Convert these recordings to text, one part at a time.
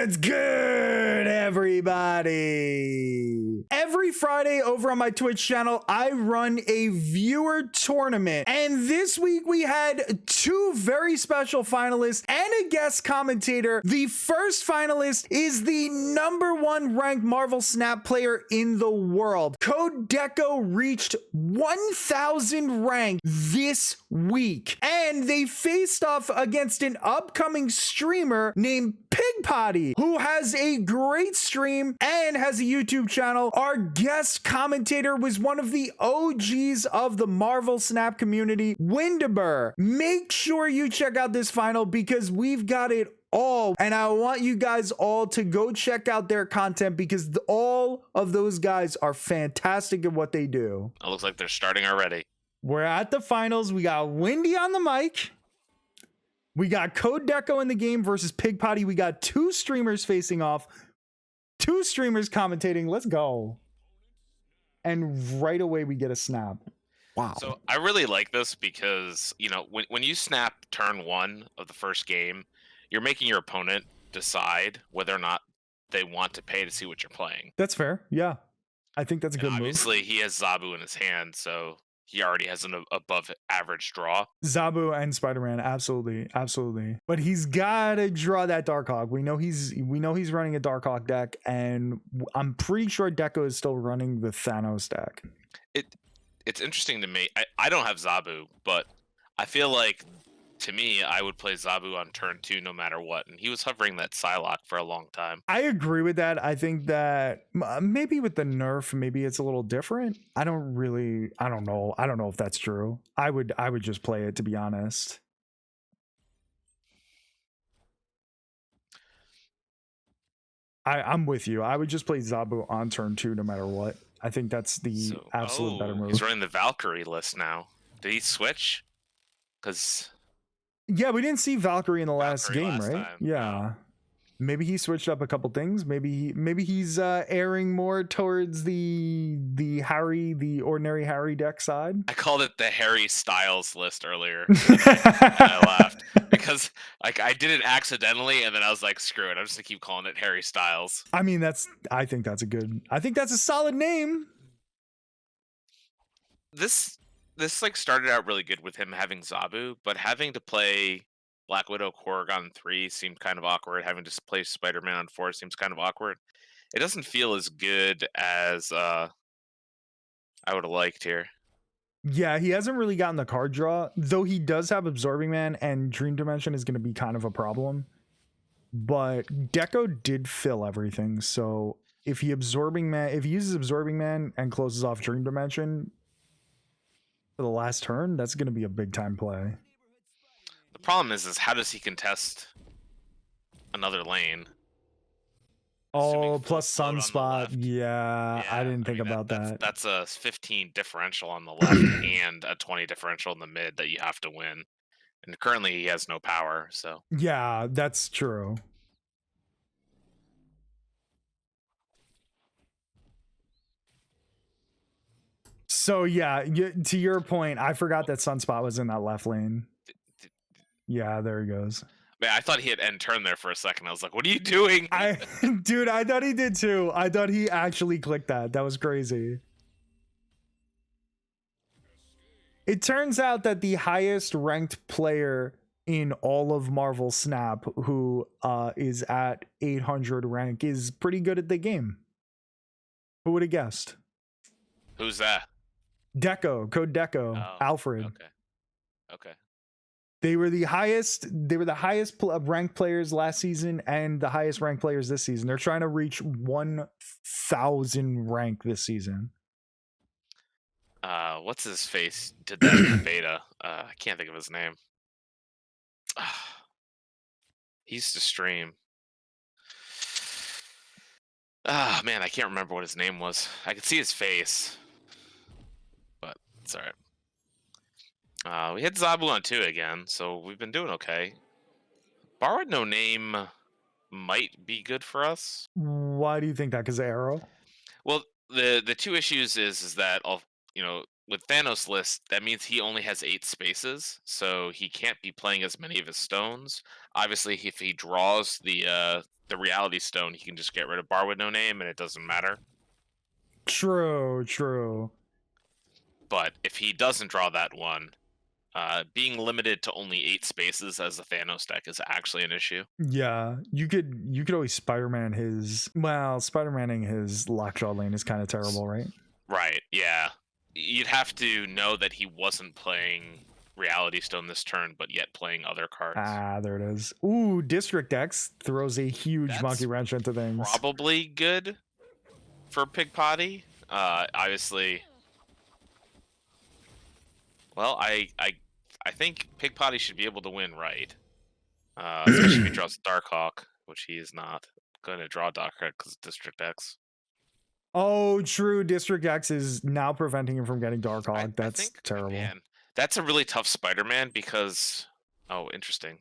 What's good, everybody? Every Friday over on my Twitch channel, I run a viewer tournament. And this week we had two very special finalists and a guest commentator. The first finalist is the #1 ranked Marvel Snap player in the world. Code Deco reached 1,000 rank this week. And they faced off against an upcoming streamer named PigPotty, who has a great stream and has a YouTube channel. Our guest commentator was one of the OGs of the Marvel Snap community, Windeber. Make sure you check out this final because we've got it all, and I want you guys all to go check out their content because all of those guys are fantastic at what they do. It looks like they're starting already. We're at the finals. We got Windy on the mic. We got Code Deco in the game versus PigPotty. We got two streamers facing off, two streamers commentating. Let's go. And right away we get a snap. Wow. So I really like this because, you know, when you snap turn 1 of the first game, you're making your opponent decide whether or not they want to pay to see what you're playing. That's fair. Yeah. I think that's a good move. Obviously, he has Zabu in his hand, so he already has an above average draw. Zabu and Spider-Man, absolutely, absolutely. But he's gotta draw that Darkhawk. We know he's running a Darkhawk deck, and I'm pretty sure Deco is still running the Thanos deck. It's interesting to me. I don't have Zabu, but I feel like to me, I would play Zabu on turn 2 no matter what, and he was hovering that Psylocke for a long time. I agree with that. I think that maybe with the nerf, maybe it's a little different. I don't know. I don't know if that's true. I would just play it, to be honest. I'm with you. I would just play Zabu on turn 2 no matter what. I think that's the absolute better move. He's running the Valkyrie list now. Did he switch? Because yeah, we didn't see Valkyrie in the last game, right? Time. Yeah. No. Maybe he switched up a couple things. Maybe he's airing more towards the ordinary Harry deck side. I called it the Harry Styles list earlier. I laughed because like I did it accidentally, and then I was like, screw it, I'm just gonna keep calling it Harry Styles. I mean, I think that's a solid name. This like started out really good with him having Zabu, but having to play Black Widow Korrigan 3 seemed kind of awkward. Having to play Spider-Man on 4 seems kind of awkward. It doesn't feel as good as I would have liked here. Yeah, he hasn't really gotten the card draw, though he does have Absorbing Man, and Dream Dimension is going to be kind of a problem. But Deco did fill everything, so if he uses Absorbing Man and closes off Dream Dimension for the last turn, that's going to be a big time play. The problem is how does he contest another lane? Oh, plus Sunspot. Yeah, I didn't think about that. That's a 15 differential on the left and a 20 differential in the mid that you have to win. And currently he has no power, so. Yeah, that's true. So yeah, to your point, I forgot that Sunspot was in that left lane. Yeah, there he goes. Man, I thought he had end turn there for a second. I was like, what are you doing? Dude, I thought he did too. I thought he actually clicked that. That was crazy. It turns out that the highest ranked player in all of Marvel Snap, who is at 800 rank, is pretty good at the game. Who would have guessed? Who's that? Deco, Code Deco, Alfred. Okay. They were the highest ranked players last season and the highest ranked players this season. They're trying to reach 1,000 rank this season. What's his face? Did that in the beta? I can't think of his name. He used to stream. Man, I can't remember what his name was. I could see his face, but it's all right. We hit Zabu on 2 again, so we've been doing okay. Borrowed No Name might be good for us. Why do you think that? Because of Arrow? Well, the two issues is that with Thanos list, that means he only has 8 spaces, so he can't be playing as many of his stones. Obviously, if he draws the the Reality Stone, he can just get rid of Bar with No Name, and it doesn't matter. True. But if he doesn't draw that one, being limited to only 8 spaces as a Thanos deck is actually an issue. Yeah, you could always Spider-Man his. Well, Spider-Maning his Lockjaw lane is kind of terrible, right? Right. Yeah. You'd have to know that he wasn't playing Reality Stone this turn, but yet playing other cards. Ah, there it is. Ooh, District X throws a huge That's monkey wrench into things. Probably good for PigPotty. Obviously. Well, I think PigPotty should be able to win, right? Especially if he draws Darkhawk, which he is not going to draw Darkhawk because District X. Oh, true. District X is now preventing him from getting Darkhawk. That's terrible. Man, that's a really tough Spider-Man because... Oh, interesting.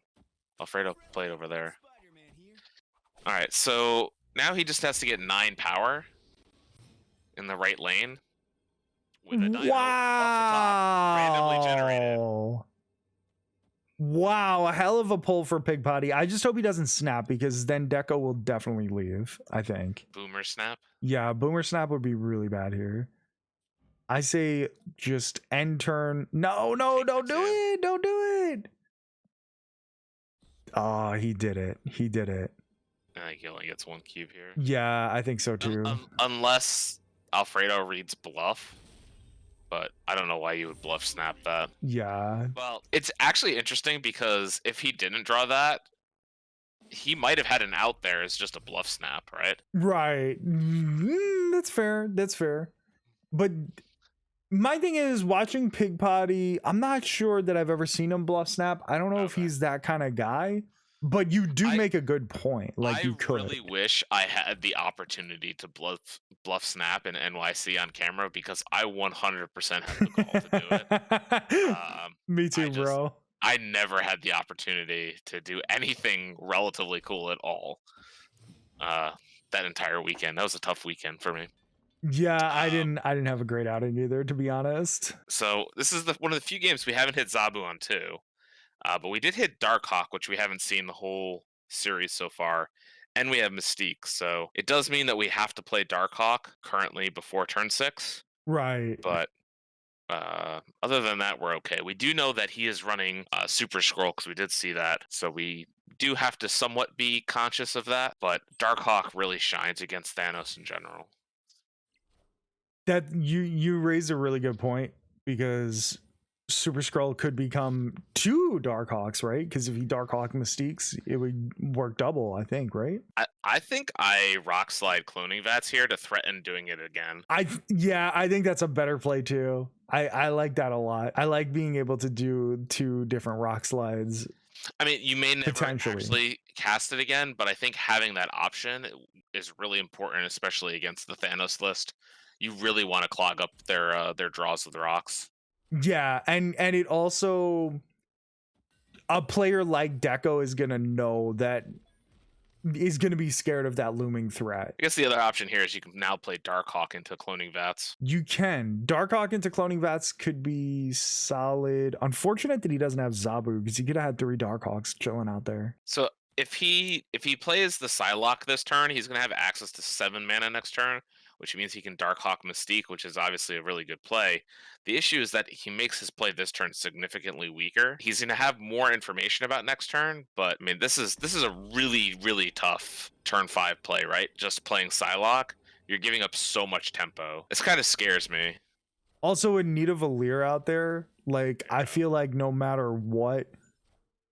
Alfredo played over there. Alright, so now he just has to get 9 power in the right lane. With a dino off the top, randomly generated. Wow, a hell of a pull for PigPotty. I just hope he doesn't snap, because then Deco will definitely leave, I think. Boomer snap? Yeah, Boomer snap would be really bad here. I say just end turn. No, don't do it. Don't do it. Oh, he did it. He did it. I think he only gets 1 cube here. Yeah, I think so too. Unless Alfredo reads bluff. But I don't know why you would bluff snap that. Yeah. Well, it's actually interesting because if he didn't draw that, he might have had an out there as just a bluff snap, right? Right. That's fair. That's fair. But my thing is, watching PigPotty, I'm not sure that I've ever seen him bluff snap. I don't know if he's that kind of guy. But you do make a good point. Like, you could. I really wish I had the opportunity to bluff snap in NYC on camera, because I 100% had the call to do it. Me too, bro. I never had the opportunity to do anything relatively cool at all. That entire weekend. That was a tough weekend for me. Yeah, I didn't have a great outing either, to be honest. So this is one of the few games we haven't hit Zabu on too. But we did hit Darkhawk, which we haven't seen the whole series so far, and we have Mystique. So it does mean that we have to play Darkhawk currently before turn 6. Right. But other than that, we're okay. We do know that he is running Super Scroll, because we did see that. So we do have to somewhat be conscious of that. But Darkhawk really shines against Thanos in general. That you raise a really good point, because Super Skrull could become 2 Darkhawks, right? Because if he Darkhawk Mystiques, it would work double, I think, right? I think I rock slide cloning vats here to threaten doing it again. I think that's a better play too. I like that a lot. I like being able to do 2 different rock slides. I mean, you may never actually cast it again, but I think having that option is really important, especially against the Thanos list. You really want to clog up their draws with rocks. Yeah, and it also, a player like Deco is gonna know that, is gonna be scared of that looming threat. I guess the other option here is you can now play Darkhawk into cloning vats. You can. Darkhawk into cloning vats could be solid. Unfortunate that he doesn't have Zabu, because he could have had 3 Darkhawks chilling out there. So if he plays the Psylocke this turn, he's gonna have access to 7 mana next turn, which means he can Darkhawk Mystique, which is obviously a really good play. The issue is that he makes his play this turn significantly weaker. He's going to have more information about next turn, but I mean, this is a really, really tough turn 5 play, right? Just playing Psylocke, you're giving up so much tempo. This kind of scares me. Also, in need of a Lear out there, like, I feel like no matter what,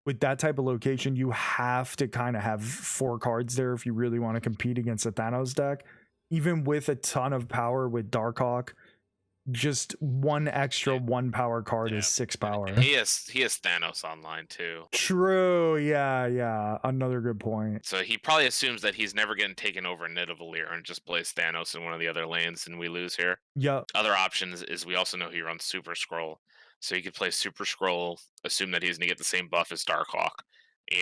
with that type of location, you have to kind of have 4 cards there if you really want to compete against a Thanos deck. Even with a ton of power with Darkhawk, just 1 extra 1 power card is 6 power. And he has Thanos online too. True. Yeah. Another good point. So he probably assumes that he's never getting taken over Nidavellir and just plays Thanos in one of the other lanes, and we lose here. Yep. Other options is we also know he runs Super Scroll. So he could play Super Scroll, assume that he's going to get the same buff as Darkhawk,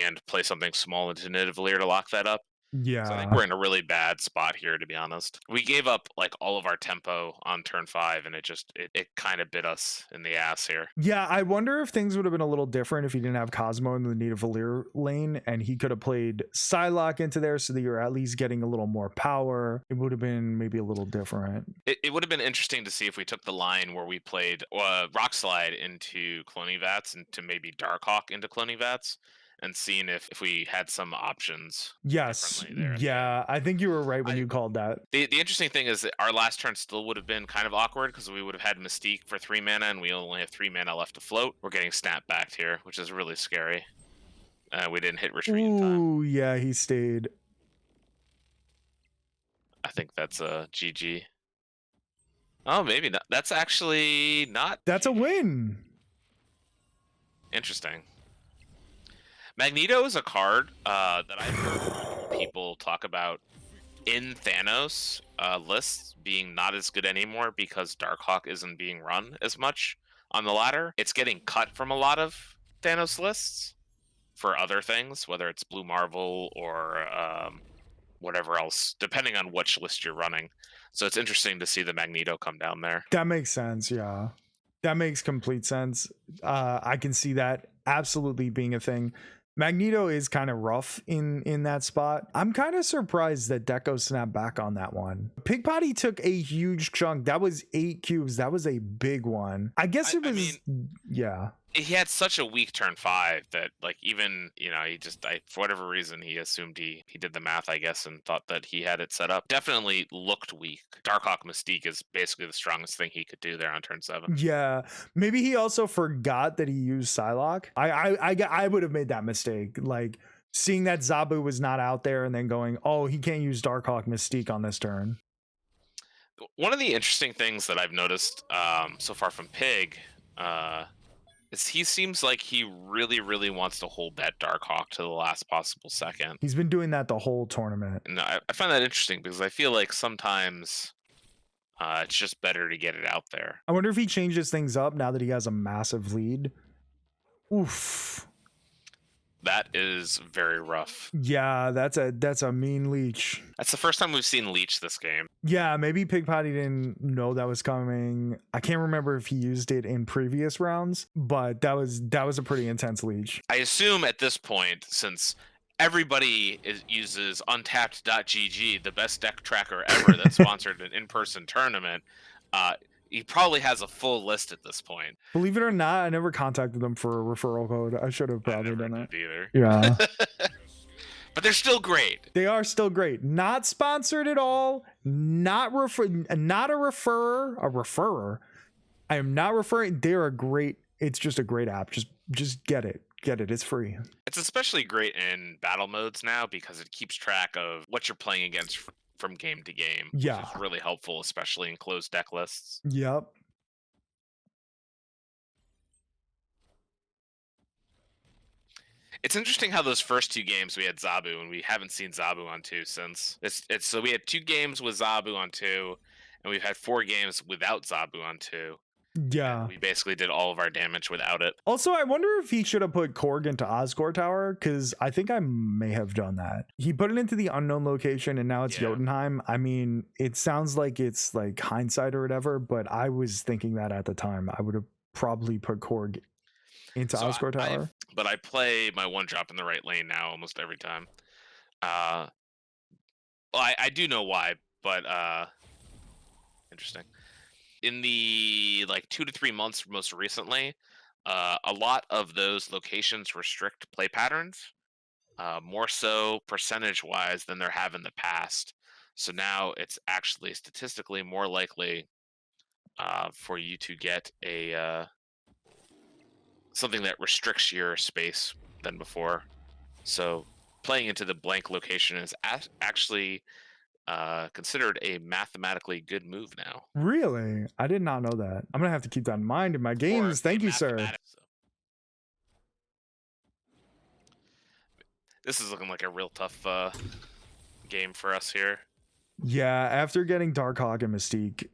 and play something small into Nidavellir to lock that up. So I think Yeah. we're in a really bad spot here, to be honest. We gave up like all of our tempo on turn 5, and it kind of bit us in the ass here. Yeah, I wonder if things would have been a little different if he didn't have Cosmo in the Nidavellir lane and he could have played Psylocke into there so that you're at least getting a little more power. It would have been maybe a little different. It would have been interesting to see if we took the line where we played Rock Slide into Clonivats and to maybe Darkhawk into Clonivats, and seeing if we had some options. Yes. Differently there at the Yeah, I think you were right when you called that. The interesting thing is that our last turn still would have been kind of awkward because we would have had Mystique for 3 mana and we only have 3 mana left to float. We're getting snap backed here, which is really scary. We didn't hit retreat in time. Ooh, yeah, he stayed. I think that's a GG. Oh, maybe not. That's actually not. That's a GG. win. Interesting. Magneto is a card that I've heard people talk about in Thanos lists being not as good anymore because Darkhawk isn't being run as much on the ladder. It's getting cut from a lot of Thanos lists for other things, whether it's Blue Marvel or whatever else, depending on which list you're running. So it's interesting to see the Magneto come down there. That makes sense. Yeah, that makes complete sense. I can see that absolutely being a thing. Magneto is kind of rough in that spot. I'm kind of surprised that Deco snapped back on that one. PigPotty took a huge chunk. That was 8 cubes. That was a big one. I guess it was, yeah. He had such a weak turn 5 that, like, even, for whatever reason, he assumed he did the math, I guess, and thought that he had it set up. Definitely looked weak. Darkhawk Mystique is basically the strongest thing he could do there on turn 7. Yeah, maybe he also forgot that he used Psylocke. I would have made that mistake, like seeing that Zabu was not out there and then going, oh, he can't use Darkhawk Mystique on this turn. One of the interesting things that I've noticed so far from Pig is he seems like he really, really wants to hold that Darkhawk to the last possible second. He's been doing that the whole tournament. And I find that interesting because I feel like sometimes it's just better to get it out there. I wonder if he changes things up now that he has a massive lead. Oof. That is very rough. Yeah, that's a mean leech. That's the first time we've seen leech this game. Yeah, maybe PigPotty didn't know that was coming. I can't remember if he used it in previous rounds, but that was a pretty intense leech. I assume at this point, since everybody uses untapped.gg, the best deck tracker ever that sponsored an in-person tournament, he probably has a full list at this point. Believe it or not, I never contacted them for a referral code. I should have probably done that either. Yeah. But they're still great. They are still great. Not sponsored at all. Not a referrer. I am not referring. They're a great. It's just a great app. Just get it. Get it. It's free. It's especially great in battle modes now because it keeps track of what you're playing against from game to game. Yeah. Which is really helpful, especially in closed deck lists. Yep. It's interesting how those first 2 games we had Zabu, and we haven't seen Zabu on 2 since. So we had 2 games with Zabu on 2, and we've had 4 games without Zabu on 2. Yeah. And we basically did all of our damage without it. Also, I wonder if he should have put Korg into Osgore Tower, because I think I may have done that. He put it into the unknown location, and now it's Jotunheim. I mean, it sounds like it's like hindsight or whatever, but I was thinking that at the time. I would have probably put Korg into Osgore Tower. But I play my 1-drop in the right lane now almost every time. Well, I do know why, but interesting. In the 2 to 3 months most recently, a lot of those locations restrict play patterns, more so percentage-wise than there have in the past. So now it's actually statistically more likely for you to get a something that restricts your space than before. So playing into the blank location is actually considered a mathematically good move now. Really? I did not know that. I'm gonna have to keep that in mind in my games. Thank you, sir. This is looking like a real tough game for us here. Yeah, after getting Darkhawk and Mystique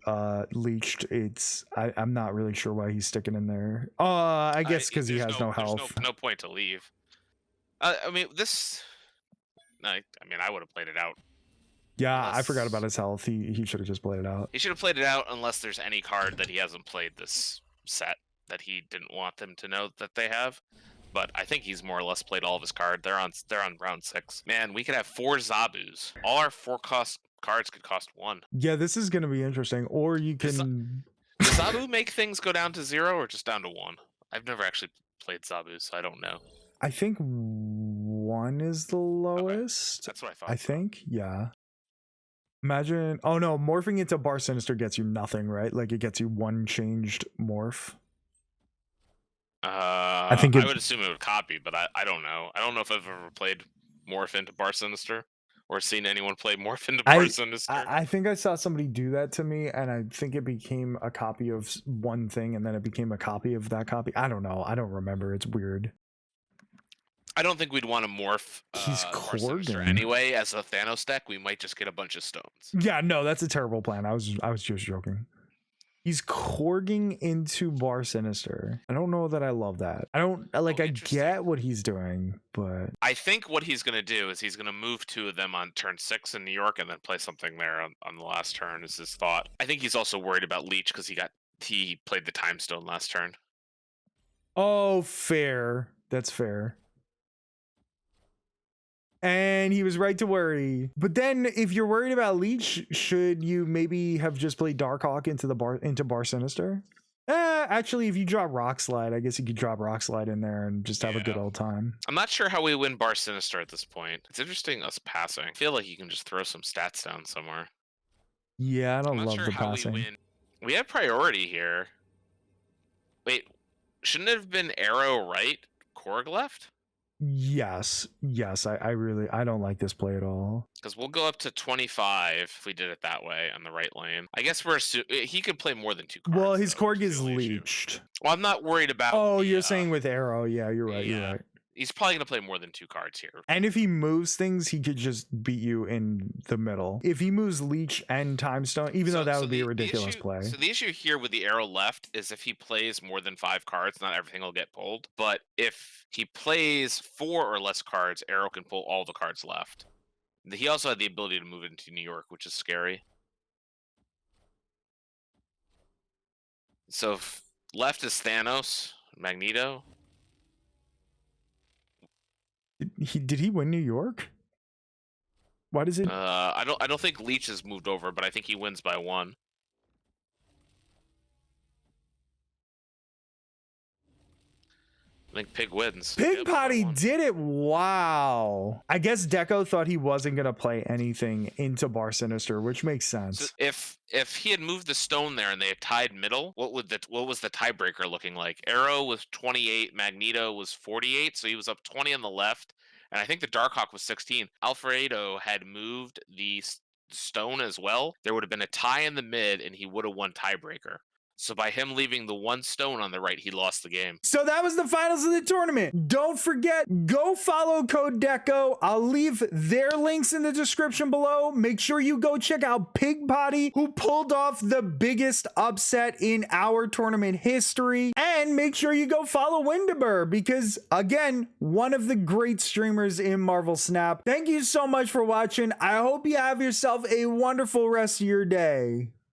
leached, I'm not really sure why he's sticking in there. I guess because he has no health. No point to leave. I mean, this I mean, I would have played it out. Yeah, I forgot about his health. He should have just played it out. He should have played it out unless there's any card that he hasn't played this set that he didn't want them to know that they have. But I think he's more or less played all of his cards. They're on round 6. Man, we could have 4 Zabus. All our 4-cost cards could cost 1. Yeah, this is going to be interesting. Or you can... Does Zabu make things go down to 0 or just down to 1? I've never actually played Zabu, so I don't know. I think 1 is the lowest. Okay. That's what I thought. I think, yeah. Imagine... Oh no, morphing into Bar Sinister gets you nothing, right? Like it gets you 1 changed morph. I would assume it would copy, but I don't know. I don't know if I've ever played Morph into Bar Sinister or seen anyone play Morph into Bar Sinister. I think I saw somebody do that to me, and I think it became a copy of one thing, and then it became a copy of that copy. I don't know. I don't remember. It's weird. I don't think we'd want to morph He's Bar Sinister anyway. As a Thanos deck, we might just get a bunch of stones. Yeah, no, that's a terrible plan. I was just joking. He's Korging into Bar Sinister. I don't know that I love that. I don't like. I get what he's doing, but I think what he's gonna do is he's gonna move 2 of them on turn 6 in New York, and then play something there on the last turn. Is his thought? I think he's also worried about Leech because he played the Time Stone last turn. Oh, fair. That's fair. And he was right to worry. But then if you're worried about Leech, should you maybe have just played Darkhawk into Bar Sinister? Actually, if you drop Rock Slide, I guess you could drop Rock Slide in there and just have a good old time. I'm not sure how we win Bar Sinister at this point. It's interesting us passing. I feel like you can just throw some stats down somewhere. Yeah, I don't love the passing. We have priority here. Wait, shouldn't it have been Arrow right, Korg left? Yes, I don't like this play at all. Because we'll go up to 25 if we did it that way on the right lane. I guess he could play more than 2 cards. Well, his Korg is leeched. Well, I'm not worried about... Oh, you're saying with Arrow. Yeah, you're right. Yeah. You're right. He's probably going to play more than 2 cards here. And if he moves things, he could just beat you in the middle. If he moves Leech and Time Stone, even though that would be a ridiculous play. So the issue here with the Arrow left is if he plays more than 5 cards, not everything will get pulled. But if he plays 4 or less cards, Arrow can pull all the cards left. He also had the ability to move into New York, which is scary. So left is Thanos, Magneto. Did he win New York? Why does it? I don't think Leech has moved over, but I think he wins by 1. I think Pig wins. PigPotty did it. Wow. I guess Deco thought he wasn't going to play anything into Bar Sinister, which makes sense. So if he had moved the stone there and they had tied middle, what was the tiebreaker looking like? Arrow was 28, Magneto was 48, so he was up 20 on the left, and I think the Darkhawk was 16. Alfredo had moved the stone as well. There would have been a tie in the mid, and he would have won tiebreaker. So by him leaving the 1 stone on the right, he lost the game. So that was the finals of the tournament. Don't forget, go follow Code Deco. I'll leave their links in the description below. Make sure you go check out PigPotty, who pulled off the biggest upset in our tournament history. And make sure you go follow Windeber because, again, one of the great streamers in Marvel Snap. Thank you so much for watching. I hope you have yourself a wonderful rest of your day.